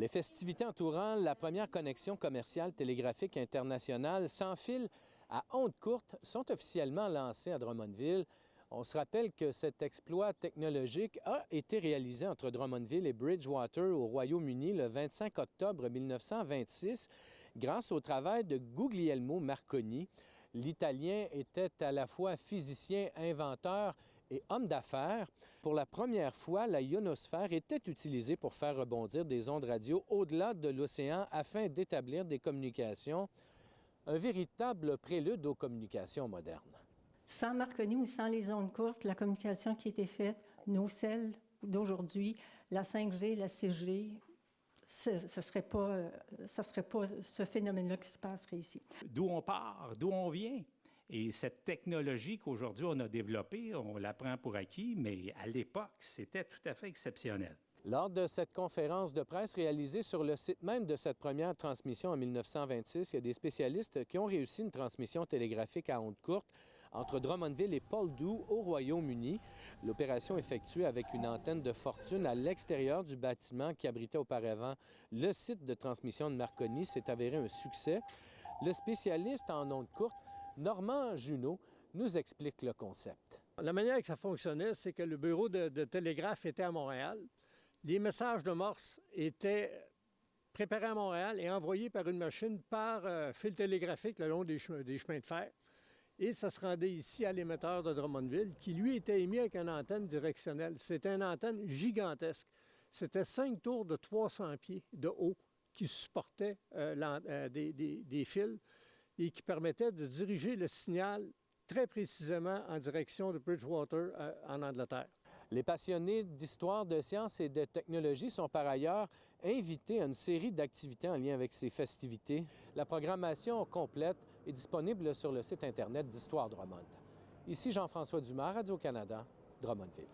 Les festivités entourant la première connexion commerciale télégraphique internationale sans fil à ondes courtes sont officiellement lancées à Drummondville. On se rappelle que cet exploit technologique a été réalisé entre Drummondville et Bridgewater au Royaume-Uni le 25 octobre 1926 grâce au travail de Guglielmo Marconi. L'Italien était à la fois physicien, inventeur et homme d'affaires. Pour la première fois, la ionosphère était utilisée pour faire rebondir des ondes radio au-delà de l'océan afin d'établir des communications. Un véritable prélude aux communications modernes. Sans Marconi ou sans les ondes courtes, la communication qui était faite, nos celles d'aujourd'hui, la 5G, la 6G, ce ne serait pas ce phénomène-là qui se passerait ici. D'où on part, d'où on vient. Et cette technologie qu'aujourd'hui on a développée, on la prend pour acquis, mais à l'époque, c'était tout à fait exceptionnel. Lors de cette conférence de presse réalisée sur le site même de cette première transmission en 1926, il y a des spécialistes qui ont réussi une transmission télégraphique à ondes courtes entre Drummondville et Poldhu au Royaume-Uni. L'opération effectuée avec une antenne de fortune à l'extérieur du bâtiment qui abritait auparavant le site de transmission de Marconi s'est avéré un succès. Le spécialiste en ondes courtes, Normand Junot, nous explique le concept. La manière que ça fonctionnait, c'est que le bureau de télégraphe était à Montréal. Les messages de Morse étaient préparés à Montréal et envoyés par une machine par fil télégraphique le long des chemins de fer. Et ça se rendait ici à l'émetteur de Drummondville, qui lui était émis avec une antenne directionnelle. C'était une antenne gigantesque. C'était 5 tours de 300 pieds de haut qui supportaient des fils et qui permettaient de diriger le signal très précisément en direction de Bridgewater en Angleterre. Les passionnés d'histoire, de sciences et de technologie sont par ailleurs invités à une série d'activités en lien avec ces festivités. La programmation complète est disponible sur le site Internet d'Histoire Drummond. Ici Jean-François Dumas, Radio-Canada, Drummondville.